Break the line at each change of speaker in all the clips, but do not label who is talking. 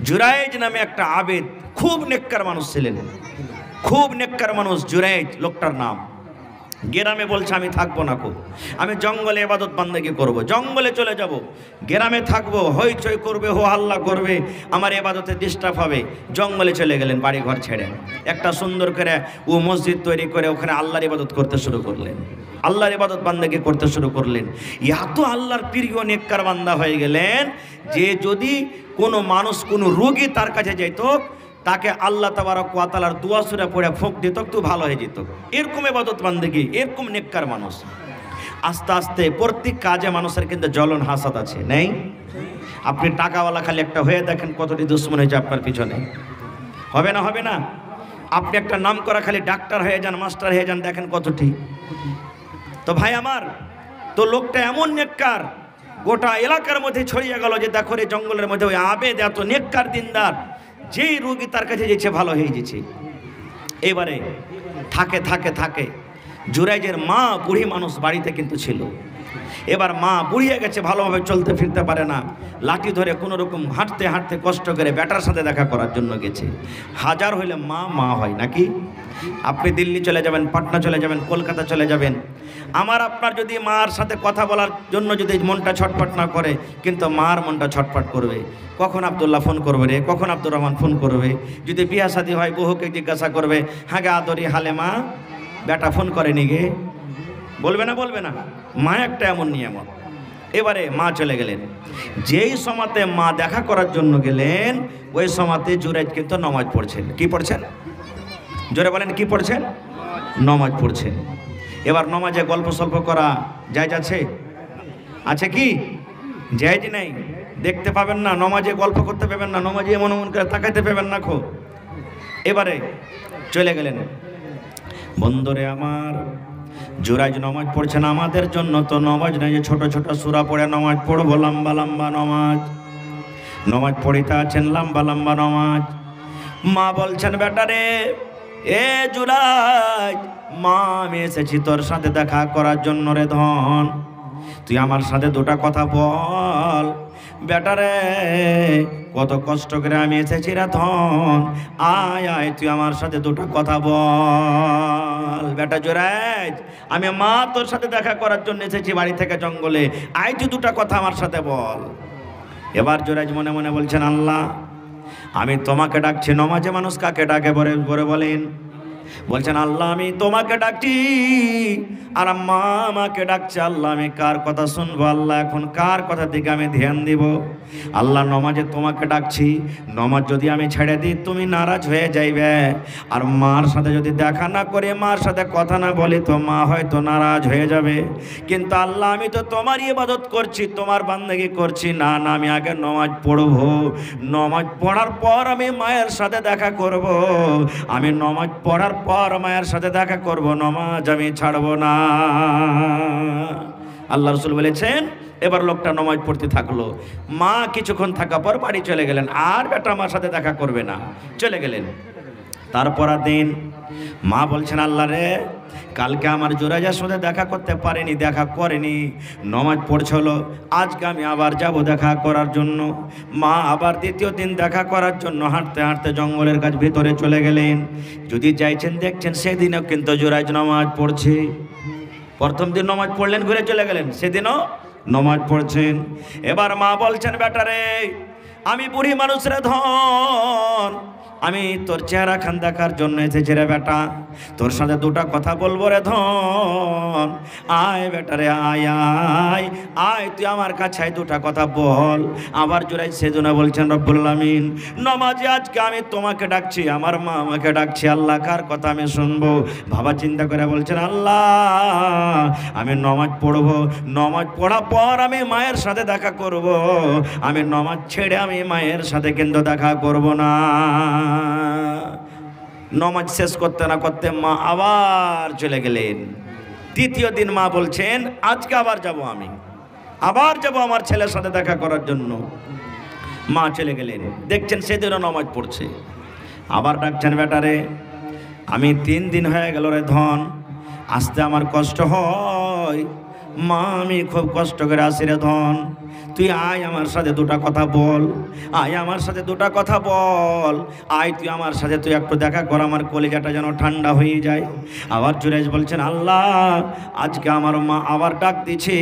জুরাইজ নামে একটা আবেদ, খুব নেককার মানুষ ছিলেন, খুব নেককার মানুষ জুরাইজ লোকটার নাম। গ্রামে বলছে আমি থাকবো না, আমি জঙ্গলে ইবাদত বান্দেগি করব, জঙ্গলে চলে যাব, গ্রামে থাকবো, হইচই করবে, হো হাল্লা করবে, আমার ইবাদতে ডিস্টার্ব হবে। জঙ্গলে চলে গেলেন বাড়ি ঘর ছেড়ে, একটা সুন্দর করে ও মসজিদ তৈরি করে ওখানে আল্লাহর ইবাদত করতে শুরু করলেন, আল্লাহর ইবাদত বান্দেগি করতে শুরু করলেন। এত আল্লাহর প্রিয় নেককার বান্দা হয়ে গেলেন যে যদি কোনো মানুষ, কোনো রোগী তার কাছে যেত, তাকে আল্লাহ তাবারক ওয়া তাআলার দোয়া সূরা পড়ে ফুঁক দিত, তো ভালো হয়ে যেত। এরকম ইবাদত বান্দেগি, এরকম নেককার মানুষ। আস্তে আস্তে প্রত্যেক কাজে মানুষের কিন্তু জ্বলন হাসাদ আছে, নেই? আপনি টাকাওয়ালা খালি একটা হয়ে দেখেন কতটি দুশ্মন হয়েছে আপনার পিছনে, হবে না? হবে না? আপনি একটা নাম করা খালি ডাক্তার হয়ে যান, মাস্টার হয়ে যান, দেখেন কতটি। তো ভাই আমার, তো লোকটা এমন নেককার, গোটা এলাকার মধ্যে ছড়িয়ে গেল যে দেখো রে জঙ্গলের মধ্যে ওই আবেদ এত নেককার দিনদার, যেই রোগী তার কাছে যেছে ভালো হয়ে গেছে। এবারে থাকে থাকে থাকে জুরাইজের মা বুড়ি মানুষ বাড়িতে কিন্তু ছিল। এবার মা বুড়িয়ে গেছে, ভালোভাবে চলতে ফিরতে পারে না, লাঠি ধরে কোনো রকম হাঁটতে হাঁটতে কষ্ট করে বেটার সাথে দেখা করার জন্য গেছে। হাজার হইলে মা মা হয় নাকি? আপনি দিল্লি চলে যাবেন, পাটনা চলে যাবেন, কলকাতা চলে যাবেন, আমার আপনার যদি মার সাথে কথা বলার জন্য যদি মনটা ছটফট না করে, কিন্তু মার মনটা ছটফট করবে। কখন আব্দুল্লাহ ফোন করবে রে, কখন আব্দুর রহমান ফোন করবে। যদি বিয়া শাদী হয় বহুকে জিজ্ঞাসা করবে, হ্যাঁ গে আদরি হালে মা, বেটা ফোন করেনি গে, বলবে না? বলবে না? মা একটা এমন নিয়ামত। এবারে মা চলে গেলেন, যেই সময়তে মা দেখা করার জন্য গেলেন, ওই সময়তে জুরাইজ কিন্তু নামাজ পড়ছেন। কি পড়ছেন? জোরে বলেন, কি পড়ছেন? নামাজ পড়ছেন। এবার নামাজে গল্প সল্প করা জায়েজ আছে? আছে কি? জায়েজ নাই, দেখতে পাবেন না, নামাজে গল্প করতে পাবেন না, নামাজে এমন এমন করে তাকাইতে পাবেন না খো। এবারে চলে গেলেন। বন্ধুরে আমার, জুরাইজ নামাজ পড়ছেন, আমাদের জন্য তো নামাজ নাই যে ছোট ছোট সূরা পড়ে নামাজ পড়বো, লম্বা লম্বা নামাজ পড়িতে আছেন, লম্বা লম্বা নামাজ। মা বলছেন, বেটা রে, এ জুরাইজ, মা আমি এসেছি তোর সাথে দেখা করার জন্য রে ধন, তুই আমার সাথে দুটা কথা বল। বেটা রে, কত কষ্ট করে আমি এসেছি রে ধন, আয় আয় তুই আমার সাথে দুটা কথা বল। বেটা জুরাইজ, আমি মা তোর সাথে দেখা করার জন্য এসেছি বাড়ি থেকে জঙ্গলে, আয় তুই দুটা কথা আমার সাথে বল। এবার জুরাইজ মনে মনে বলছেন, আল্লাহ আমি তোমাকে ডাকছি। নামাজে মানুষ কাকে ডাকে বলে বলেন? বলছেন, আল্লাহ আমি তোমাকে ডাকছি, আর মা আমাকে ডাকছে। আল্লাহ আমি কার কথা শুনবো? আল্লাহ এখন কার কথা দিকে আমি ধ্যান দিব? আল্লাহ নমাজে তোমাকে ডাকছি, নমাজ যদি আমি ছেড়ে দিই তুমি নারাজ হয়ে যাইবে, আর মার সাথে যদি দেখা না করে, মার সাথে কথা না বলি, তো মা হয়তো নারাজ হয়ে যাবে। কিন্তু আল্লাহ আমি তো তোমারই ইবাদত করছি, তোমার বান্দেগি করছি, না না আমি আগে নমাজ পড়বো, নমাজ পড়ার পর আমি মায়ের সাথে দেখা করব, আমি নমাজ পড়ার পর মায়ের সাথে দেখা করব, নমাজ আমি ছাড়বো না। আল্লাহ রাসূল বলেছেন, এবার লোকটা নামাজ পড়তে থাকলো। মা কিছুক্ষণ থাকা পর বাড়ি চলে গেলেন, আর বেটা আমার সাথে দেখা করবে না, চলে গেলেন। তারপর দিন মা বলছেন, আল্লাহ রে, কালকে আমার জুরাইজের সাথে দেখা করতে পারেনি, দেখা করেনি, নামাজ পড়ছিল, আজকে আমি আবার যাব দেখা করার জন্য। মা আবার দ্বিতীয় দিন দেখা করার জন্য হাঁটতে হাঁটতে জঙ্গলের কাছ ভিতরে চলে গেলেন। যদি যাইছেন দেখছেন সেদিনও কিন্তু জুরাইজ নামাজ পড়ছে। প্রথম দিন নামাজ পড়লেন, ঘুরে চলে গেলেন, সেদিনও নামাজ পড়ছেন। এবার মা বলছেন, বেটা রে, আমি বুড়ি মানুষের ধন, আমি তোর চেহারা খান দেখার জন্য এসেছি রে বেটা, তোর সাথে দুটা কথা বলবো রে ধন, আয় বেটা রে, আয় আয় আয় তুই আমার কাছে আয়, দুটা কথা বল। আবার জুরাইজ সেজন্য বলছেন, রব্বুল আলামিন, নামাজে আজকে আমি তোমাকে ডাকছি, আমার মা আমাকে ডাকছি, আল্লাহ কার কথা আমি শুনবো? বাবা চিন্তা করে বলছেন, আল্লাহ আমি নামাজ পড়বো, নামাজ পড়ার পর আমি মায়ের সাথে দেখা করব, আমি নামাজ ছেড়ে আমি মায়ের সাথে কিন্তু দেখা করব না। নামাজ শেষ করতে না করতে মা আবার চলে গেলেন। তৃতীয় দিন মা বলছেন, আজকে আবার যাব, আমি আবার যাব আমার ছেলের সাথে দেখা করার জন্য। মা চলে গেলেন, দেখছেন সেদিনও নামাজ পড়ছে। আবার ডাকছেন, বেটা রে, আমি 3 দিন হয়ে গেল রে ধন, আসতে আমার কষ্ট হয়, মা আমি খুব কষ্ট করে আসি রে ধন, তুই আয় আমার সাথে দুটা কথা বল, আয় আমার সাথে দুটা কথা বল, আয় তুই আমার সাথে, তুই একটু দেখা কর, আমার কলিজাটা যেন ঠান্ডা হয়ে যায়। আবার জুরাইজ বলছেন, আল্লাহ আজকে আমার মা আবার ডাক দিচ্ছে,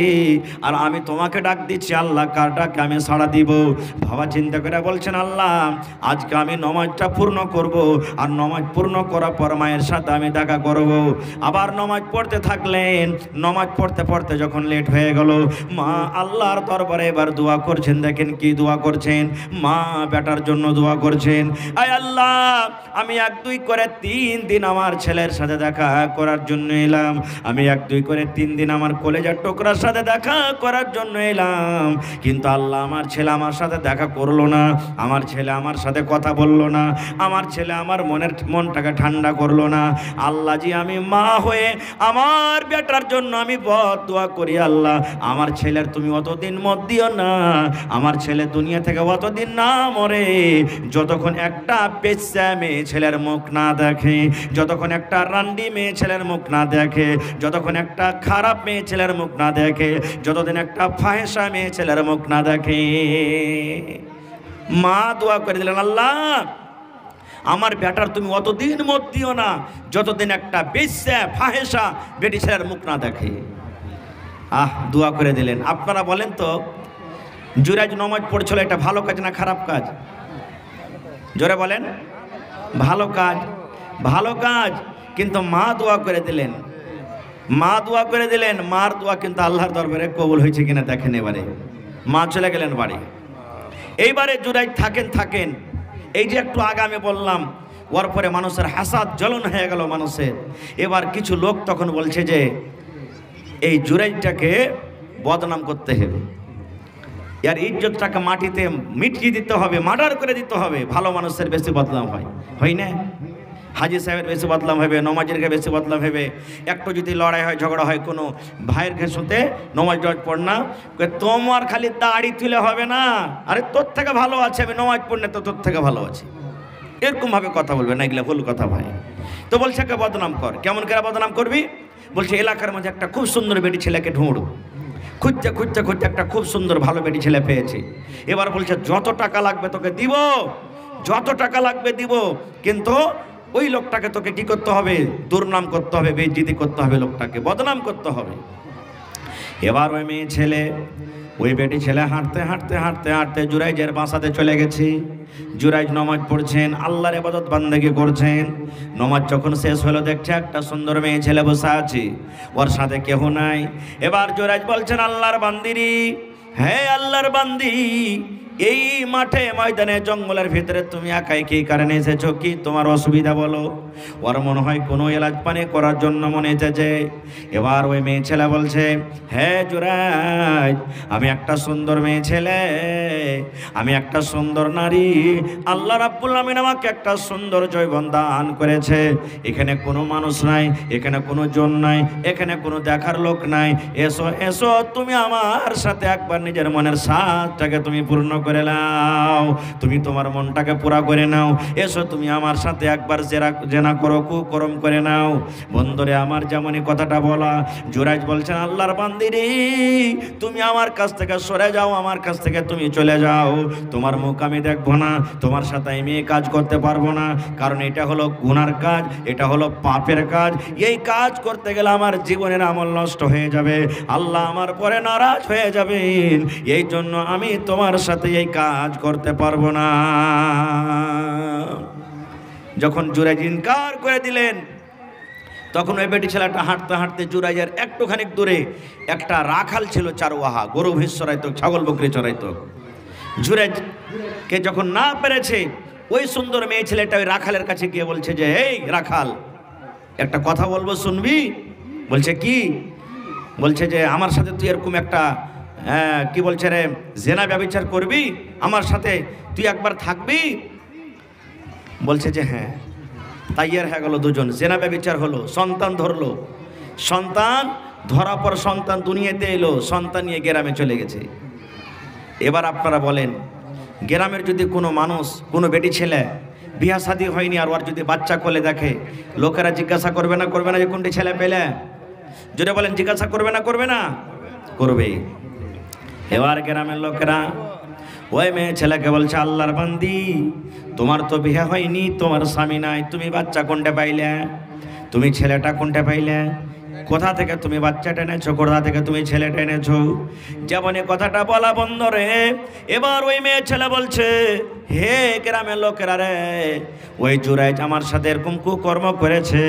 আর আমি তোমাকে ডাক দিচ্ছি, আল্লাহ কার ডাকে আমি সাড়া দিব? বাবা চিন্তা করে বলছেন, আল্লাহ আজকে আমি নমাজটা পূর্ণ করব, আর নমাজ পূর্ণ করার পর মায়ের সাথে আমি দেখা করব। আবার নমাজ পড়তে থাকলেন, নমাজ পড়তে পড়তে যখন লেট হয়ে গেল, মা আল্লাহর দরবারে এবার দোয়া করছেন। দেখেন কি দোয়া করছেন, মা বেটার জন্য দোয়া করছেন, আয় আল্লাহ আমি 1 2 করে 3 দিন আমার ছেলের সাথে দেখা করার জন্য এলাম, আমি 1 2 করে 3 দিন আমার কলেজার টুকরার সাথে দেখা করার জন্য এলাম, কিন্তু আল্লাহ আমার ছেলে আমার সাথে দেখা করলো না, আমার ছেলে আমার সাথে কথা বললো না, আমার ছেলে আমার মনটাকে ঠান্ডা করলো না। আল্লাহ জি আমি মা হয়ে আমার বেটার জন্য আমি দোয়া করি, আল্লাহ আমার ছেলের তুমি অতদিন মত দিও না, আমার ছেলে দুনিয়া থেকে অতদিন না মরে যতক্ষণ একটা বেশ্যা মেয়ে ছেলের মুখ না দেখে, যতক্ষণ একটা রান্ডি মেয়ে ছেলের মুখ না দেখে, যতক্ষণ একটা খারাপ মেয়ে ছেলের মুখ না দেখে, যতদিন একটা ফাহেসা মেয়ে ছেলের মুখ না দেখে। মা দোয়া করে দিলেন, আল্লাহ আমার বেটার তুমি অতদিন মত দিও না যতদিন একটা বেশ্যা ফাহেসা বেটি ছেলের মুখ না দেখে। দোয়া করে দিলেন। আপনারা বলেন তো, জুরাইজ নমাজ পড়ছিল, এটা ভালো কাজ না খারাপ কাজ? জোরে বলেন। ভালো কাজ, ভালো কাজ। কিন্তু মা দোয়া করে দিলেন, মা দোয়া করে দিলেন, মার দোয়া কিন্তু আল্লাহর দরবারে কবুল হয়েছে কিনা দেখেন। এবারে মা চলে গেলেন বাড়ি। এইবারে জুরাইজ থাকেন, এই যে একটু আগে আমি বললাম, ওর পরে মানুষের হাসাদ জ্বলন হয়ে গেল মানুষের। এবার কিছু লোক তখন বলছে যে এই জুরাইজটাকে বদনাম করতে হবে, এর ইজ্জতটাকে মাটিতে মিটিয়ে দিতে হবে, মার্ডার করে দিতে হবে। ভালো মানুষের বেশি বদনাম হয় না? হাজি সাহেবের বেশি বদনাম হবে, নমাজের কে বেশি বদনাম হবে। একটু যদি লড়াই হয়, ঝগড়া হয় কোনো ভাইয়ের ঘেঁষতে, নমাজ পড় না, তোমার খালি দাড়ি তুলে হবে না, আরে তোর থেকে ভালো আছে, আমি নমাজ পড়লে তো তোর থেকে ভালো আছি, এরকমভাবে কথা বলবে না, এগুলো ভুল কথা ভাই। তো বলছে কে বদনাম কর। কেমন করে বদনাম করবি? বলছে এলাকার মধ্যে একটা খুব সুন্দর বেটি ছেলেকে ঢুঁড়, খুঁজতে খুঁজতে খুঁজতে একটা খুব সুন্দর ভালো বেটি ছেলে পেয়েছে। এবার বলছে যত টাকা লাগবে তোকে দিব, যত টাকা লাগবে দিব, কিন্তু ওই লোকটাকে তোকে কি করতে হবে? দুর্নাম করতে হবে, বেইজ্জতি করতে হবে, লোকটাকে বদনাম করতে হবে। এবার ওই মেয়ে ছেলে, ওই বেটি ছেলে হাঁটতে হাঁটতে হাঁটতে হাঁটতে জুরাইজের বাসাতে চলে গেছে। জুরাইজ নামাজ পড়ছেন, আল্লাহর ইবাদত বান্দেগি করছেন। নামাজ যখন শেষ হলো, দেখছে একটা সুন্দর মেয়ে ছেলে বসে আছে, ওর সাথে কেহ নাই। এবার জুরাইজ বলছেন, আল্লাহর বান্দিরি, হ্যাঁ আল্লাহর বান্দি, এই মাঠে ময়দানে জঙ্গলের ভিতরে তুমি একাই কি কারণে এসেছো? কি তোমার অসুবিধা বলো? ওর মনে হয় কোনো এলাজ পানি করার জন্য মনে এসেছে। এবার ওই মেয়ে ছেলে বলছে, হ্যাঁ জুরাইজ, আমি একটা সুন্দর মেয়ে ছেলে, আমি একটা সুন্দর নারী, আল্লাহ রাব্বুল আমিন আমাকে একটা সুন্দর যৌবন দান করেছে। এখানে কোনো মানুষ নাই, এখানে কোনো জন নাই, এখানে কোনো দেখার লোক নাই, এসো এসো তুমি আমার সাথে একবার নিজের মনের স্বাদটাকে তুমি পূর্ণ করে নাও, তুমি তোমার মনটাকে পুরা করে নাও, এসো তুমি আমার সাথে একবার জেনা করো, কুকরম করে নাও। বন্ধুরে আমার যেমনই কথাটা বলা, জুরাইজ বলছেন, আল্লাহর বান্দিরে, তুমি আমার কাছ থেকে সরে যাও, আমার কাছ থেকে তুমি চলে যাও, তোমার মুখ আমি দেখবো না, তোমার সাথে আমি এই কাজ করতে পারবো না, কারণ এটা হলো গুনার কাজ, এটা হলো পাপের কাজ, এই কাজ করতে গেলে আমার জীবনের আমল নষ্ট হয়ে যাবে, আল্লাহ আমার পরে নারাজ হয়ে যাবেন, এই জন্য আমি তোমার সাথে এই কাজ করতে পারবো না। যখন জুরাইজ ইনকার করে দিলেন, তখন ওই বেটি ছেলেটা হাঁটতে হাঁটতে জুরাইজের একটুখানি দূরে একটা রাখাল ছিল, চারওয়াহা, গরু ভেঁস চড়াইতো, ছাগল বকরি চড়াইতো। জুরাইজকে যখন না পেরেছে, ওই সুন্দর মেয়ে ছেলেটা ওই রাখালের কাছে গিয়ে বলছে যে, এই রাখাল, একটা কথা বলবো, শুনবি? বলছে কি? বলছে যে আমার সাথে তুই এরকম একটা কি বলছে রে, জেনা ব্যভিচার করবি, আমার সাথে তুই একবার থাকবি? বলছে যে হ্যাঁ। তাইয়ার হয়ে গেল দুজন, জেনা ব্যভিচার হলো, সন্তান ধরলো, সন্তান ধরা পর সন্তান দুনিয়াতে এলো, সন্তান নিয়ে গ্রামে চলে গেছে। এবার আপনারা বলেন, গ্রামের যদি কোনো মানুষ, কোনো বেটি ছেলে বিয়া শাদী হয়নি, আর ওর যদি বাচ্চা কোলে দেখে, লোকেরা জিজ্ঞাসা করবে না করবে না যে কোনটি ছেলে পেলে? যদি বলেন জিজ্ঞাসা করবে না করবে না? করবে। এবার গ্রামের লোকেরা ওই মেয়ে ছেলেকে বলছে, আল্লাহর বান্দি, তোমার তো বিয়ে হয়নি, তোমার স্বামী নাই, তুমি বাচ্চা কোনটা পাইলে? তুমি ছেলেটা কোনটা পাইলে? কোথা থেকে তুমি বাচ্চাটা এনেছো? কোথা থেকে তুমি ছেলেটা এনেছো? যেমন কথাটা বলা বন্ধ রে, এবার ওই মেয়ে ছেলে বলছে, হে গ্রামের লোকেরা রে, ওই জুরাইজ আমার সাথে এরকম কুকর্ম করেছে,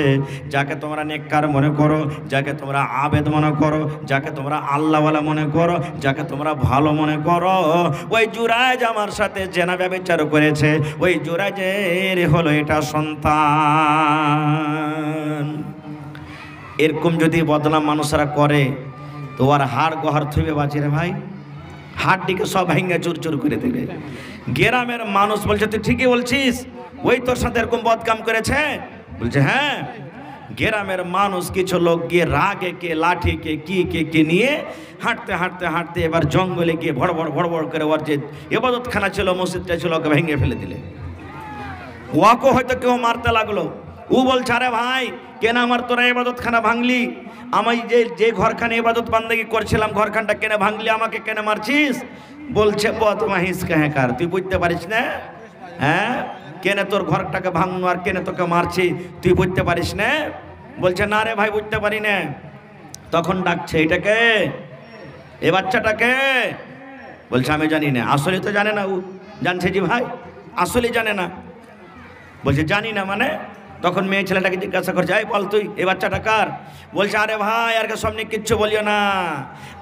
যাকে তোমরা নেককার মনে করো, যাকে তোমরা আবেদ মনে করো, যাকে তোমরা আল্লাহওয়ালা মনে করো, যাকে তোমরা ভালো মনে করো, ওই জুরাইজ আমার সাথে জেনা ব্যভিচার করেছে। ওই জুরাইজের হলো এটা সন্তান। এরকম যদি বদনাম মানুষরা করে তো আর হাড় গহর থইবে বাঁচি রে ভাই, হাড়টিকে সব ভেঙে চুরচুর করে দেবে। গ্রামের মানুষ বলছে, তুই ঠিকই বলছিস, ওই তোর সাথে এরকম বদকাম করেছে? বলছে হ্যাঁ। গ্রামের মানুষ কিছু লোক গিয়ে রাগে কে লাঠি কে কি নিয়ে হাঁটতে হাঁটতে হাঁটতে এবার জঙ্গলে গিয়ে ভড় করে ওর যে ইবাদতখানা ছিল, মসজিদটা ছিল, ওকে ভেঙে ফেলে দিলে। ওয়াকে হয়তো কেউ মারতে লাগলো, ও বলছে, আরে ভাই কেন আমার তোরা ইবাদতখানা ভাঙলি? আমি যে ঘরখানে ইবাদত বান্দেগি করছিলাম, ঘরখানটা কেন ভাঙলি? আমাকে কেন মারছিস? বলছে, বদমাইশ কাহেকার, তুই বুঝতে পারিস না? হ্যাঁ, কেন তোর ঘরটাকে ভাঙনো আর কেন তোকে মারছি তুই বুঝতে পারিস না? বলছে, না রে ভাই, বুঝতে পারি না। তখন ডাকছে, এটাকে, এ বাচ্চাটাকে? বলছে, আমি জানি না। আসলে তো জানে না ও। জানছে জি ভাই, আসলে জানে না। বলছে, জানি না মানে? তখন মেয়ে ছেলেটাকে জিজ্ঞাসা করছে, এই বল তুই, এই বাচ্চাটা কার? বলছে, আরে ভাই আর সামনে কিচ্ছু বলিও না,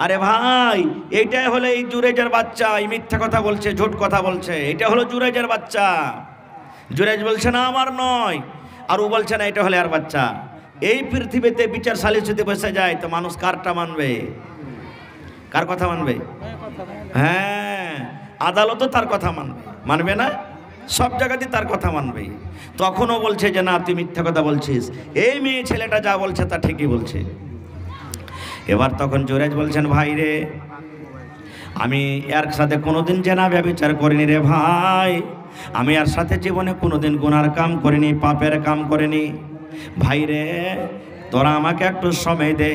আরে ভাই এইটাই হলো এই জুরাইজের বাচ্চা। এই মিথ্যা কথা বলছে, ঝুট কথা বলছে, এটা হলো জুরাইজের বাচ্চা। জুরাইজ বলছে, না আমার নয়। আর ও বলছে, না এটা হলে আর বাচ্চা। এই পৃথিবীতে বিচার সালিস যদি বসে যায় তো মানুষ কারটা মানবে? কার কথা মানবে? হ্যাঁ, আদালতও তার কথা মানবে না? সব জায়গাতেই তার কথা মানবে। তখনও বলছে যে না, তুই মিথ্যা কথা বলছিস। এই মেয়ে ছেলেটা যা বলছে তা ঠিকই বলছে। এবার তখন জুরাইজ বলছেন, ভাই রে, আমি এর সাথে কোনোদিন জেনা ব্যভিচার করিনি রে ভাই, আমি এর সাথে জীবনে কোনোদিন গুনার কাম করিনি, পাপের কাম করিনি। ভাই রে, তোরা আমাকে একটু সময় দে,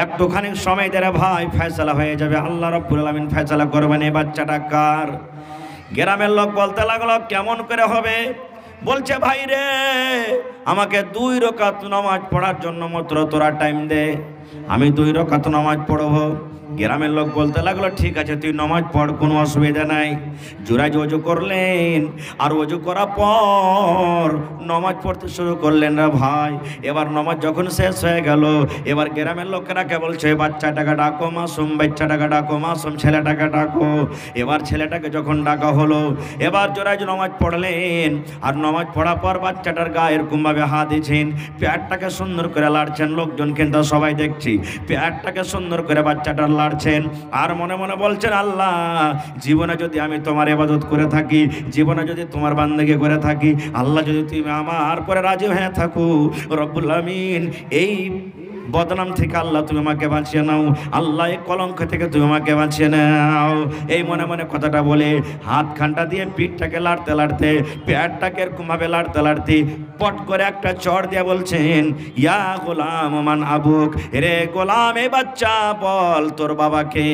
একটুখানি সময় দে রে ভাই, ফয়সালা হয়ে যাবে। আল্লাহ রাব্বুল আলামিন ফয়সালা করবেন এই বাচ্চাটা কার। গ্রামের লোক বলতে লাগলো, কেমন করে হবে? বলছে, ভাই রে, আমাকে 2 রাকাত নামাজ পড়ার জন্য মাত্র তোরা টাইম দে, আমি 2 রাকাত নামাজ পড়বো। গ্রামের লোক বলতে লাগলো, ঠিক আছে তুই নামাজ পড়, কোনো অসুবিধা নাই। জুরাইজ ওযু করলেন, আর ওযু করার পর নামাজ পড়তে শুরু করলেন রে ভাই। এবার নামাজ যখন শেষ হয়ে গেল, এবার গ্রামের লোকেরা কে বলছে, বাচ্চাটাকে ডাকো, মাসুম বাচ্চাটাকে ডাকো, মাসুম ছেলেটাকে ডাকো। এবার ছেলেটাকে যখন ডাকা হলো, এবার জুরাইজ নামাজ পড়লেন। আর নামাজ পড়ার পর বাচ্চাটার গায়ে এরকমভাবে হাত দিয়েছেন, পেটটাকে সুন্দর করে লাড়ছেন। লোকজন কিন্তু সবাই দেখছি, পেটটাকে সুন্দর করে বাচ্চাটার লাড়ছেন। আর মনে মনে বলছেন, আল্লাহ, জীবনে যদি আমি তোমার ইবাদত করে থাকি, জীবনে যদি তোমার বান্দেগি করে থাকি, আল্লাহ যদি তুমি আমার পরে রাজি হয়ে থাকো, রব্বুল আমিন এই বদনাম থেকে আল্লাহ তুমি আমাকে বাঁচিয়ে নাও, আল্লাহ এই কলঙ্ক থেকে তুমি আমাকে বাঁচিয়ে নাও। এই মনে মনে কথাটা বলে হাত খানটা দিয়ে পিঠটাকে লাড়তে লাড়তে, পেটটাকে এরকমভাবে লাড়তে লাড়তে পট করে একটা চড় দিয়ে বলছেন, ইয়া গোলাম মান আবুক, রে গোলাম এই বাচ্চা বল তোর বাবাকে,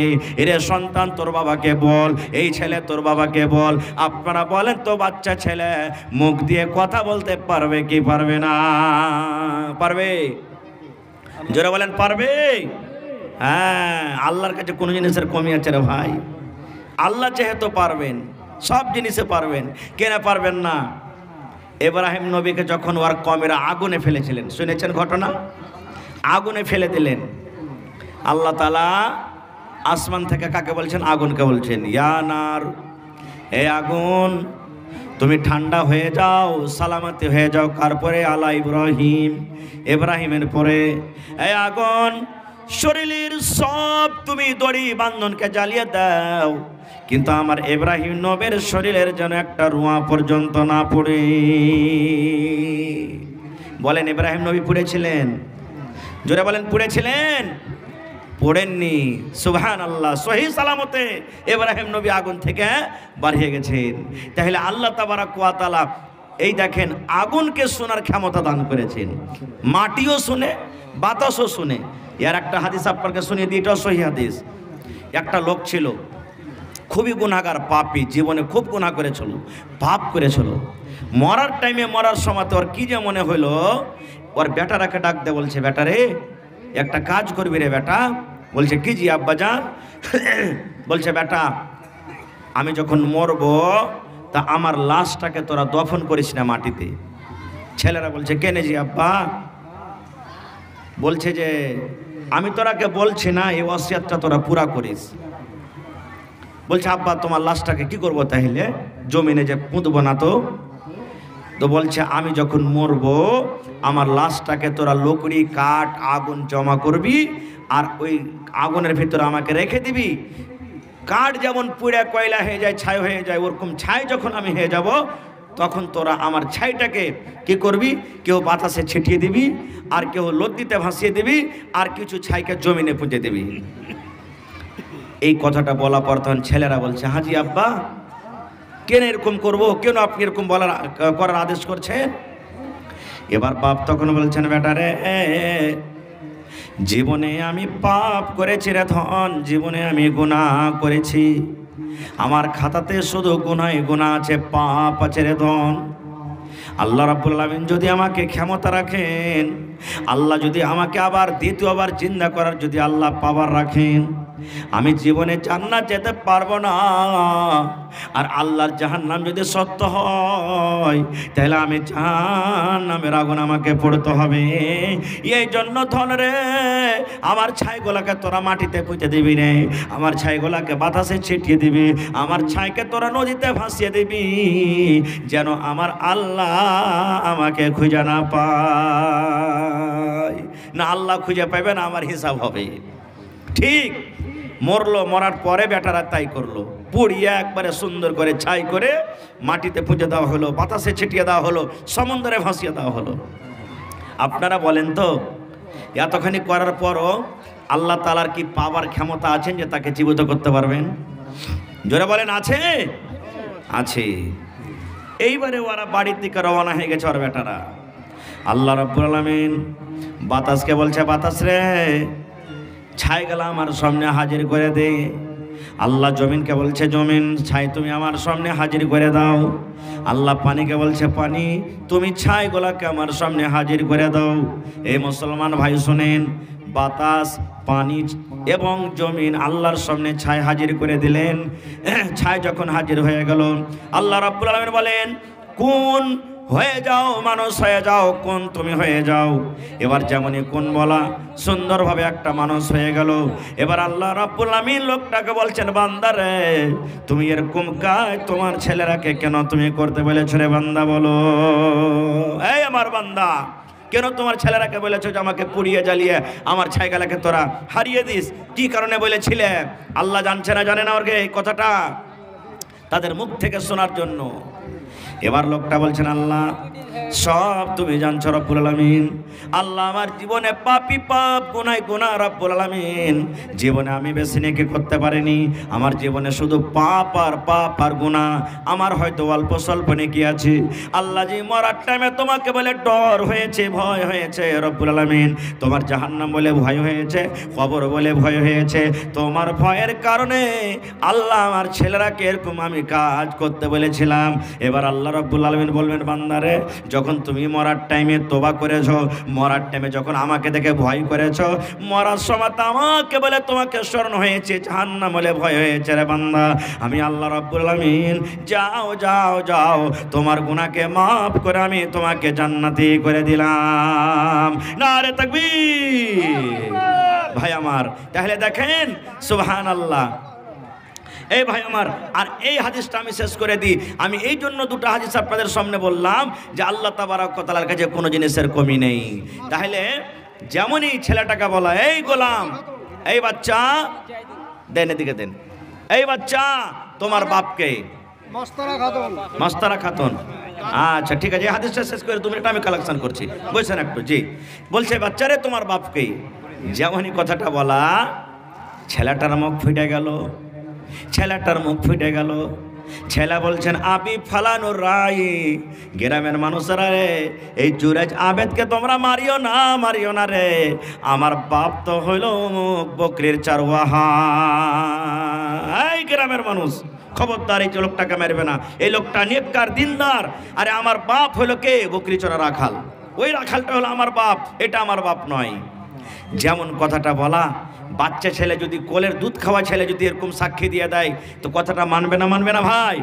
রে সন্তান তোর বাবাকে বল, এই ছেলে তোর বাবাকে বল। আপনারা বলেন তো, বাচ্চা ছেলে মুখ দিয়ে কথা বলতে পারবে কি পারবে না? পারবে? জোরে বলেন, পারবে? হ্যাঁ, আল্লাহর কাছে কোনো জিনিসের কমি আছে রে ভাই? আল্লাহ যেহেতু পারবেন, সব জিনিসে পারবেন, কেন পারবেন না? ইব্রাহিম নবীকে যখন ওর কমেরা আগুনে ফেলেছিলেন, শুনেছেন ঘটনা? আগুনে ফেলে দিলেন। আল্লাহ তাআলা আসমান থেকে কাকে বলছেন? আগুনকে বলছেন, ইয়া নার, হে আগুন তুমি ঠান্ডা হয়ে যাও, সালামতি হয়ে যাও। তারপরে আলা ইব্রাহিম, ইব্রাহিমের পরে এই আগুন শরীরের সব তুমি দড়ি বান্ধনকে জ্বালিয়ে দাও, কিন্তু আমার ইব্রাহিম নবীর শরীরের যেন একটা রুয়া পর্যন্ত না পড়ে। বলেন, ইব্রাহিম নবী পুড়েছিলেন? জোরে বলেন, পুড়েছিলেন? পড়েননি। সুবহানাল্লাহ, সহি সালামতে ইব্রাহিম নবী আগুন থেকে বাড়িয়ে গেছেন। তাহলে আল্লাহ তাবারাক ওয়া তাআলা এই দেখেন আগুনকে শোনার ক্ষমতা দান করেছেন, মাটিও শুনে, বাতাসও শুনে। এর একটা হাদিস আপনাকে শুনিয়ে দিই, এটাও সহি হাদিস। একটা লোক ছিল খুবই গুনাহগার, পাপী, জীবনে খুব গুনাহ করেছিল, পাপ করেছিল। মরার টাইমে, মরার সময় ওর কি যে মনে হইলো, ওর বেটারাকে ডাক দে, বলছে বেটারে একটা কাজ করবি রে বেটা। বলছে কি জি আব্বাজান? বলছে বেটা আমি যখন মরবো তা আমার লাশটাকে তোরা দফন করিস না মাটিতে। ছেলেরা বলছে কেন জি আব্বা? বলছে যে আমি তোরাকে বলছি না, এই ওসিয়তটা তোরা পুরা করিস। বলছে আব্বা তোমার লাশটাকে কি করবো তাহলে? জমিনে যে পুঁতবো না তো? তো বলছে আমি যখন মরবো আমার লাশটাকে তোরা লকড়ি, কাঠ, আগুন জমা করবি, আর ওই আগুনের ভিতরে আমাকে রেখে দিবি। কাঠ যেমন পুড়ে কয়লা হয়ে যায়, ছাই হয়ে যায়, ওরকম ছাই যখন আমি হয়ে যাব তখন তোরা আমার ছাইটাকে কি করবি? কেউ বাতাসে ছিটিয়ে দিবি, আর কেউ লদ্দিতে ভাসিয়ে দিবি, আর কিছু ছাইকে জমিনে পুঁতে দিবি। এই কথাটা বলা পর তখন ছেলেরা বলছে হাজি আব্বা কেন এরকম করবো, কেন আপনি এরকম করার আদেশ করছেন? এবার বাপ তখন বলছেন বেটারে জীবনে আমি পাপ করেছি রে ধন, জীবনে আমি গুনাহ করেছি, আমার খাতাতে শুধু গুনাহই গুনাহ আছে, পাপ আছে রে ধন। আল্লাহ রাব্বুল আলামিন যদি আমাকে ক্ষমতা রাখেন, আল্লাহ যদি আমাকে আবার দ্বিতীয়বার চিন্তা করার যদি আল্লাহ পাওয়ার রাখেন, আমি জীবনে জান্নাত যেতে পারবো না, আর আল্লাহর জাহান্নাম যদি সত্য হয় তাহলে আমি জাহান্নামের আগুন আমাকে পড়তে হবে। এই জন্য ধন রে আমার ছাইগুলাকে তোরা মাটিতে পুঁতে দিবি রে, আমার ছাইগুলাকে বাতাসে ছিটিয়ে দিবি, আমার ছাইকে তোরা নদীতে ভাসিয়ে দিবি, যেন আমার আল্লাহ আমাকে খুঁজে না পায়। না আল্লাহ খুঁজে পাবে না, আমার হিসাব হবে। ঠিক মরলো, মরার পরে বেটারা তাই করলো, পুড়িয়ে একবারে সুন্দর করে ছাই করে মাটিতে পুঁতে দেওয়া হলো, বাতাসে ছিটিয়ে দেওয়া হলো, সমুদ্রে ভাসিয়ে দেওয়া হলো। আপনারা বলেন তো এতখানি করার পরও আল্লাহ তাআলার কি পাওয়ার ক্ষমতা আছেন যে তাকে জীবিত করতে পারবেন? জোরে বলেন আছে? আছে। এইবারে ওরা বাড়ির দিকে রওনা হয়ে গেছে ওর বেটারা। আল্লাহ রাব্বুল আলামিন বাতাসকে বলছে বাতাস রে ছাই গেলা আমার সামনে হাজির করে দে। আল্লাহ জমিনকে বলছে জমিন ছাই তুমি আমার সামনে হাজির করে দাও। আল্লাহ পানিকে বলছে পানি তুমি ছাইগুলাকে আমার সামনে হাজির করে দাও। এই মুসলমান ভাই শুনেন, বাতাস, পানি এবং জমিন আল্লাহর সামনে ছাই হাজির করে দিলেন। ছাই যখন হাজির হয়ে গেল, আল্লাহ রাব্বুল আলামিন বলেন কোন হয়ে যাও, মানুষ হয়ে যাও, কোন তুমি হয়ে যাও। এবার যেমনই কোন বলা সুন্দরভাবে একটা মানুষ হয়ে গেল। এবার আল্লাহ রাব্বুল আলামিন লোকটাকে বলছেন বান্দারে তুমি এরকম কাজ তোমার ছেলেরাকে কেন তুমি করতে বলেছো রে বান্দা? বলো এই আমার বান্দা, কেন তোমার ছেলেরাকে বলেছো যে আমাকে পুড়িয়ে জ্বালিয়ে আমার ছাইগালাকে তোরা হারিয়ে দিস? কি কারণে বলেছিলে? আল্লাহ জানছে না, জানে না ওর এই কথাটা? তাদের মুখ থেকে শোনার জন্য। এবার লোকটা বলছেন আল্লাহ সব তুমি জানছো রব্বুল আলামিন। আল্লাহ আমার জীবনে পাপী, পাপ গুনাহ গুনাহ রব্বুল আলামিন। জীবনে আমি বেশি নেকি করতে পারিনি, আমার জীবনে শুধু পাপ আর গুনাহ। আমার হয়তো অল্প স্বল্প নেকি আছে। আল্লাহ জি মরার টাইমে তোমাকে বলে ডর হয়েছে, ভয় হয়েছে রব্বুল আলামিন, তোমার জাহান্নাম বলে ভয় হয়েছে, কবর বলে ভয় হয়েছে। তোমার ভয়ের কারণে আল্লাহ আমার ছেলেরাকে এরকম আমি কাজ করতে বলেছিলাম। এবার আল্লাহ রাব্বুল আলামিন বলবেন বান্দারে যখন তুমি মরার টাইমে তওবা করেছো, মরার টাইমে যখন আমাকে দেখে ভয় করেছো, মরার সময় তো আমাকে বলে তোমাকে স্মরণ হয়েছে, জাহান্নাম বলে ভয় হয়েছে রে বান্দা, আমি আল্লাহ রাব্বুল আলামিন যাও যাও যাও তোমার গুনাহকে মাফ করে আমি তোমাকে জান্নাতি করে দিলাম। নারে তাকবীর। ভাই আমার তাহলে দেখেন সুবহানাল্লাহ। এই ভাই আমার, আর এই হাদিসটা আমি শেষ করে দিই। আমি এই জন্য দুটো হাদিস আপনাদের সামনে বললাম যে আল্লাহ তাবারক ওয়া তাআলার কাছে কোনো জিনিসের কমি নেই। তাহলে যেমনই ছেলেটাকে বলা এই গোলাম, এই বাচ্চা দেন, এদিকে দেন, এই বাচ্চা তোমার বাপকে মাস্তারা খাতুন। আচ্ছা ঠিক আছে, হাদিসটা শেষ করে 2 মিনিট আমি কালেকশন করছি, বুঝছেন একটু? জি বলছে বাচ্চারে তোমার বাপকে। যেমনই কথাটা বলা ছেলেটার মুখ ফুটে গেল, ছেলেটার মুখ ফুটে গেল। ছেলে বলছেন আবি ফালানো রাই, গ্রামের মানুষরা রে এই জুরাইজ আবেদকে তোমরা মারিও না রে, আমার বাপ তো হইল বকরির চারওয়াহা। এই গ্রামের মানুষ খবরদার, এই লোকটাকে মারবে না, এই লোকটা নেককার দিনদার। আরে আমার বাপ হলো কে? বকরি চড়া রাখাল। ওই রাখালটা হলো আমার বাপ, এটা আমার বাপ নয়। যেমন কথাটা বলা, বাচ্চা ছেলে যদি কোলের দুধ খাওয়া ছেলে যদি এরকম সাক্ষী দিয়ে দেয় তো কথাটা মানবে না ভাই?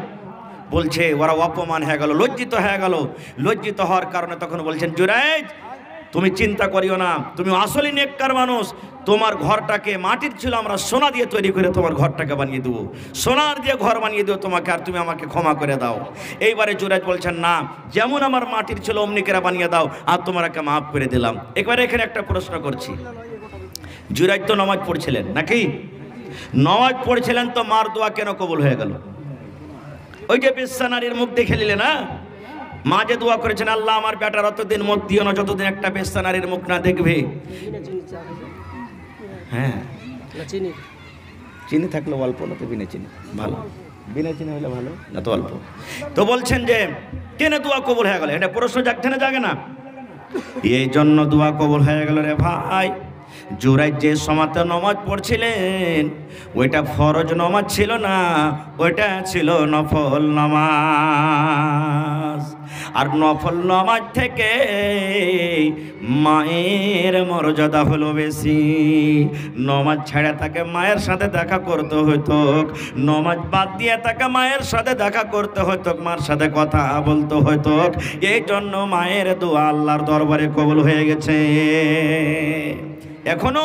বলছে ওরা অপমান হয়ে গেল, লজ্জিত হয়ে গেল। লজ্জিত হওয়ার কারণে তখন বলছেন জুরাইজ তুমি চিন্তা করিও না, তুমি আসলে নেককার মানুষ, তোমার ঘরটাকে মাটির ছিল আমরা সোনা দিয়ে তৈরি করে তোমার ঘরটাকে বানিয়ে দেবো, সোনার দিয়ে ঘর বানিয়ে দেবো তোমাকে, আর তুমি আমাকে ক্ষমা করে দাও। এইবারে জুরাইজ বলছেন না, যেমন আমার মাটির ছিল অমনি করে বানিয়ে দাও, আর তোমাকে মাফ করে দিলাম। এবারে এখানে একটা প্রশ্ন করছি, জুরাইজ তো নামাজ পড়ছিলেন নাকি? নামাজ পড়ছিলেন তো মার দোয়া কেন কবুল হয়ে গেল? ওই যে বেশ্যা নারীর মুখ দেখে নিলে না, মা যে দোয়া করেছেন আল্লাহ আমার বেটার অতদিন মত দিও না যতদিন একটা বেশ্যা নারীর মুখ না দেখবে। হ্যাঁ চিনি থাকলে অল্প, না তো বিনা চিনি ভালো, বিনা চিনি হলে ভালো না তো অল্প। তো বলছেন যে কেন দোয়া কবুল হয়ে গেল? এটা প্রশ্ন জাগছে না জাগে না? এই জন্য দোয়া কবুল হয়ে গেল রে ভাই, জুরাইজ যে সময়তে নামাজ পড়ছিলেন ওইটা ফরজ নামাজ ছিল না, ওইটা ছিল নফল নামাজ। আর নফল নামাজ থেকে মায়ের মর্যাদা হলো বেশি। নামাজ ছেড়ে তাকে মায়ের সাথে দেখা করতে হইতো, নামাজ বাদ দিয়ে তাকে মায়ের সাথে দেখা করতে হইতো, মার সাথে কথা বলতে হইতো। এই জন্য মায়ের দোয়া আল্লাহর দরবারে কবুল হয়ে গেছে। এখনো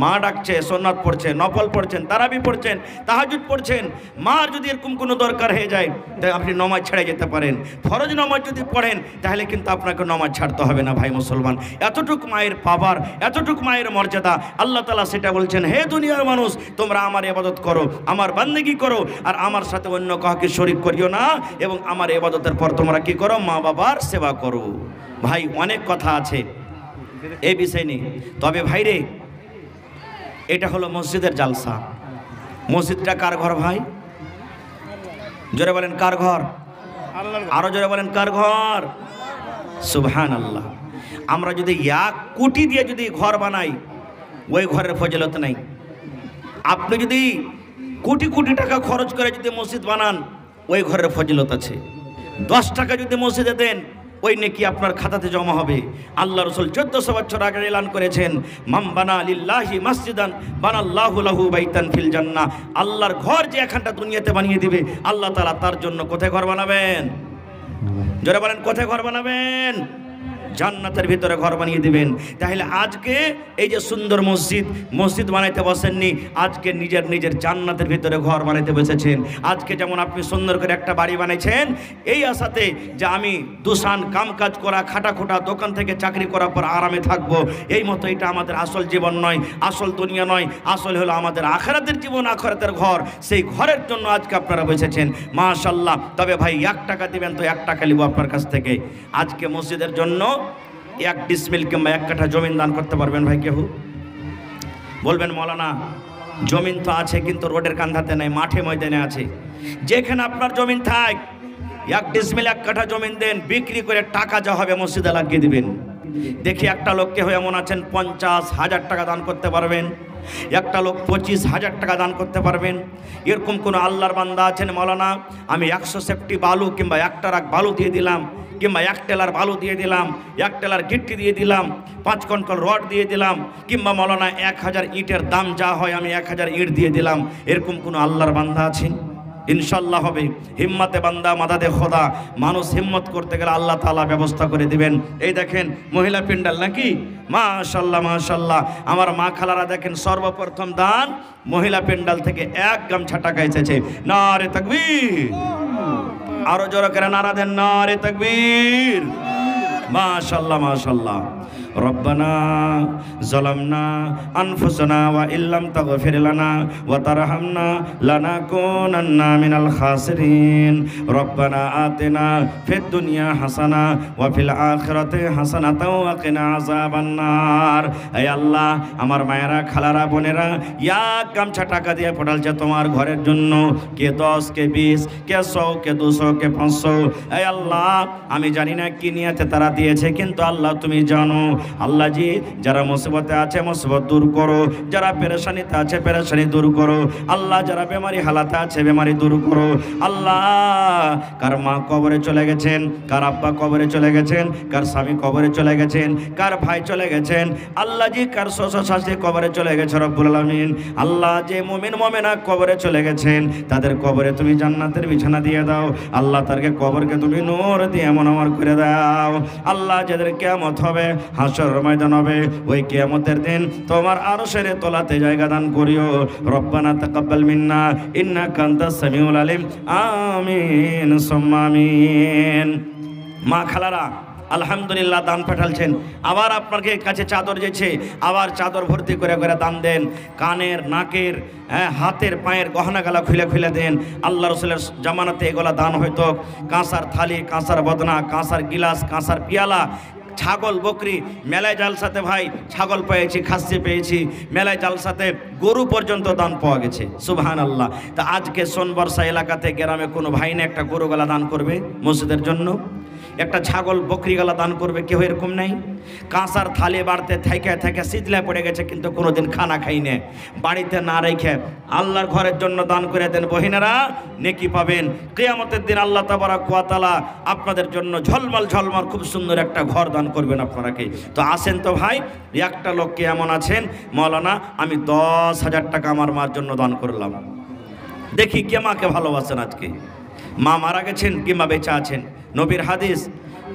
মা ডাকছে, সুন্নাত পড়ছেন, নফল পড়ছেন, তারাবি পড়ছেন, তাহাজ্জুদ পড়ছেন। মার যদি এরকম কোনো দরকার হয়ে যায় তাই আপনি নামাজ ছেড়ে যেতে পারেন। ফরজ নামাজ যদি পড়েন তাহলে কিন্তু আপনাকে নামাজ ছাড়তে হবে না ভাই মুসলমান। এতটুক মায়ের পাওয়ার, এতটুক মায়ের মর্যাদা আল্লাহ তাআলা সেটা বলছেন, হে দুনিয়ার মানুষ তোমরা আমার ইবাদত করো, আমার বান্দেগি করো, আর আমার সাথে অন্য কাউকে শরীক করিও না, এবং আমার ইবাদতের পর তোমরা কি করো? মা বাবার সেবা করো। ভাই অনেক কথা আছে এই বিষয় নিয়ে, তবে ভাইরে এটা হলো মসজিদের জালসা। মসজিদটা কার ঘর ভাই? জোরে বলেন কার ঘর? আরো জোরে বলেন কার ঘর? সুবহানাল্লাহ। আমরা যদি 1 কোটি দিয়ে যদি ঘর বানাই ওই ঘরের ফজিলত নাই। আপনি যদি কোটি কোটি টাকা খরচ করে যদি মসজিদ বানান ওই ঘরের ফজিলত আছে। 10 টাকা যদি মসজিদে দেন ওই নেকি আপনার খাতাতে জমা হবে। আল্লাহ রাসূল 1400 বছর আগে এলান করেছেন, মান বানা লিল্লাহি মসজিদান বানাল্লাহু লাহু বাইতান ফিল জান্নাহ। আল্লাহর ঘর যে এখানটা দুনিয়াতে বানিয়ে দিবে আল্লাহ তাআলা তার জন্য কোথায় ঘর বানাবেন? জোরে বলেন কোথায় ঘর বানাবেন? জান্নাতের ভিতরে ঘর বানিয়ে দিবেন। তাহলে আজকে এই যে সুন্দর মসজিদ বানাইতে বসেননি, আজকে নিজের জান্নাতের ভিতরে ঘর বানাইতে বসেছেন। আজকে যেমন আপনি সুন্দর করে একটা বাড়ি বানাইছেন এই আশাতে যে আমি দুসান কাজ করা খাটাখোটা দোকান থেকে চাকরি করার পর আরামে থাকবো, এই মতো এটা আমাদের আসল জীবন নয়, আসল দুনিয়া নয়। আসল হলো আমাদের আখিরাতের জীবন, আখিরাতের ঘর। সেই ঘরের জন্য আজকে আপনারা বসেছেন, মাশাআল্লাহ। তবে ভাই 1 টাকা দিবেন তো 1 টাকা নিব আপনার কাছ থেকে। আজকে মসজিদের জন্য 1 ডিসমিল কিংবা 1 কাঠা জমিন দান করতে পারবেন ভাই কেউ? বলবেন মৌলানা জমিন তো আছে কিন্তু রোডের কান্ধাতে নেই, মাঠে ময়দানে আছে। যেখানে আপনার জমিন থাক 1 ডিসমিল 1 কাঠা জমিন দেন, বিক্রি করে টাকা যা হবে মসজিদে লাগিয়ে দিবেন। দেখি একটা লোককে হয়ে এমন আছেন 50,000 টাকা দান করতে পারবেন, একটা লোক 25,000 টাকা দান করতে পারবেন। এরকম কোনো আল্লাহর বান্দা আছেন মৌলানা আমি 100 সেফটি বালু কিংবা 1 ট্রাক বালু দিয়ে দিলাম, কিংবা 1 টেলার বালু দিয়ে দিলাম, 1 টেলার গিট্টি দিয়ে দিলাম, 5 কুইন্টাল রড দিয়ে দিলাম, কিংবা মৌলানা 1000 ইটের দাম যা হয় আমি 1000 ইট দিয়ে দিলাম, এরকম কোনো আল্লাহর বান্দা আছেন? ইনশাল্লাহ হবে। হিম্মতে বান্দা মাদাদে খোদা। মানুষ হিম্মত করতে গেলে আল্লাহ তাআলা ব্যবস্থা করে দিবেন। এই দেখেন মহিলা প্যান্ডেল নাকি, মাশাআল্লাহ মাশাআল্লাহ। আমার মা খালারা দেখেন সর্বপ্রথম দান মহিলা প্যান্ডেল থেকে 1 গামছা টাকা এসেছে। নারে তাকবীর, আরো জোরে করে নারা দেন নারে তাকবীর। মাশাআল্লাহ মাশাআল্লাহ। রব্বানা যালামনা আনফুসানা ওয়া ইল্লাম তাগফির লানা ওয়া তারহামনা লানাকুনান্না মিনাল খাসিরিন রব্বানা আতিনা ফিদ দুনিয়া হাসানা ওয়া ফিল আখিরাতি হাসানাতাও ওয়া কিনা আযাবান নার। হে আল্লাহ, আমার মায়েরা, খালারা, বোনেরা এক গামছা টাকা দিয়ে পড়ালছে তোমার ঘরের জন্য, কে 10, কে 20, কে 100, কে 200, কে 500। হে আল্লাহ, আমি জানি না কি নিয়তে তারা দিয়েছে, কিন্তু আল্লাহ তুমি জানো। আল্লাহ জি, যারা মুসিবতে আছে মুসিবত দূর করো, যারা পেরেশানিতে আছে পেরেশানি দূর করো। আল্লাহ, যারা বেমারি হালাতে আছে বেমারি দূর করো। আল্লাহ, কার মা কবরে চলে গেছেন, কার আব্বা কবরে চলে গেছেন, কার স্বামী কবরে চলে গেছেন, কার ভাই চলে গেছেন, আল্লাহ জি কার শ্বশুর শাশুড়ি কবরে চলে গেছে রব্বুল আলামিন। আল্লাহ, যে মুমিন মুমিনা কবরে চলে গেছেন তাদের কবরে তুমি জান্নাতের বিছানা দিয়ে দাও। আল্লাহ, তাদেরকে কবরকে তুমি নূর দিয়ে এমন আমার করে দাও। আল্লাহ, যাদের কিয়ামত হবে, হাসর ময়দান হবে, ওই কিয়ামতের দিন তোমার আরশের তলাতে জায়গা দান করিও। রব্বানা তাকাব্বাল মিন্না ইন্নাকা আনতাস সামিউল আলিম। আমিন সুম্মা আমিন। মা খালারা আলহামদুলিল্লাহ দান পাঠালছেন। আবার আপনাকে কাছে চাদর যেছে, আবার চাদর ভর্তি করে করে দান দেন। কানের, নাকের, হাতের, পায়ের গহনাগালা খুলে খুলে দেন। আল্লাহ রসুলের জামানাতে এগুলা দান হইতো। কাঁসার থালি, কাঁসার বদনা, কাঁসার গিলাস, কাঁসার পিয়ালা, ছাগল, বকরি। মেলায় জালসাতে ভাই ছাগল পেয়েছি, খাসি পেয়েছি, মেলায় জালসাতে গরু পর্যন্ত দান পাওয়া গেছে। সুবহানাল্লাহ। তা আজকে সোনবর্ষা এলাকাতে গ্রামে কোনো ভাই না একটা গরু গালা দান করবে মসজিদের জন্য, একটা ছাগল বকরি গালা দান করবে, কেউ এরকম নাই। কাঁসার থালি বাড়তে থেকে থেকে শীতলা পড়ে গেছে, কিন্তু কোনোদিন খানা খাইনে, বাড়িতে না রেখে আল্লাহর ঘরের জন্য দান করে দেন। বহিনারা নেকি পাবেন কিয়ামতের দিন। আল্লাহ তাবারক ওয়া তাআলা আপনাদের জন্য ঝলমল ঝলমল খুব সুন্দর একটা ঘর দান করবেন আপনারাকে। তো আসেন তো ভাই, একটা লোককে এমন আছেন, মৌলানা আমি 10,000 টাকা আমার মার জন্য দান করলাম। দেখি কে মাকে ভালোবাসেন। আজকে মা মারা গেছেন কিংবা বেঁচে আছেন। নবীর হাদিস,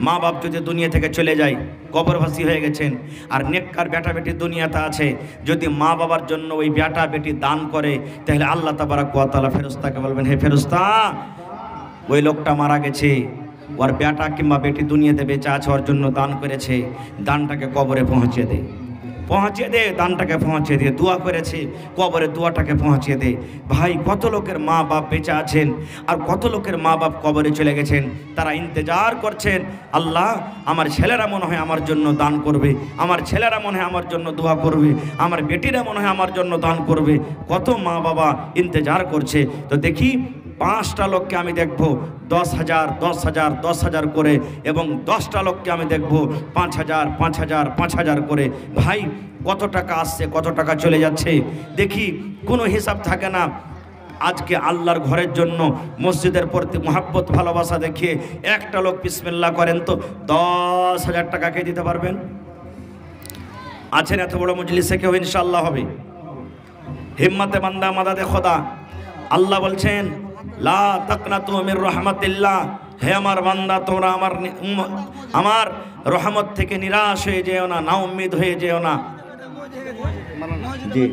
মা বাপ যদি দুনিয়া থেকে চলে যায়, কবরবাসী হয়ে গেছেন, আর নেককার বেটা বেটি দুনিয়াতে আছে, যদি মা বাবার জন্য ওই বেটা বেটি দান করে, তাহলে আল্লাহ তাবারক ওয়া তাআলা ফেরেশতাকে বলবেন, হে ফেরেশতা, ওই লোকটা মারা গেছে, ওর বেটা কিংবা বেটি দুনিয়াতে বেঁচে আছে, ওর জন্য দান করেছে, দানটাকে কবরে পৌঁছে দে, পৌঁছে দে, দানটাকে পৌঁছে দে। দোয়া করেছে, কবরে দোয়াটাকে পৌঁছে দে। ভাই, কত লোকের মা বাপ বেঁচে আছেন আর কত লোকের মা বাপ কবরে চলে গেছেন, তারা ইন্তজার করছেন, আল্লাহ আমার ছেলেরা মনে হয় আমার জন্য দান করবে, আমার ছেলেরা মনে হয় আমার জন্য দোয়া করবে, আমার বেটিরা মনে হয় আমার জন্য দান করবে। কত মা বাবা ইন্তজার করছে। তো দেখি 5টা লোককে আমি দেখব 10,000 10,000 10,000 করে, এবং 10টা লোককে আমি দেখব 5,000 5,000 5,000 করে। ভাই, কত টাকা আসছে, কত টাকা চলে যাচ্ছে, দেখি কোনো হিসাব থাকে না। আজকে আল্লাহর ঘরের জন্য মসজিদের প্রতি মহাব্বত ভালোবাসা দেখিয়ে একটা লোক বিসমিল্লাহ করেন তো 10,000 টাকা কে দিতে পারবেন? আছেন এত বড় মজলিসে কেউ? ইনশাআল্লাহ হবে। হিম্মতে বান্দা মাদাদে খোদা। আল্লাহ বলছেন, লা তাকনাতু মির রাহমাতিল্লাহ, হে আমার বান্দা, তোমরা আমার রহমত থেকে নিরাশ হয়ে যেও না, না উম্মিদ হয়ে যেও না। জি।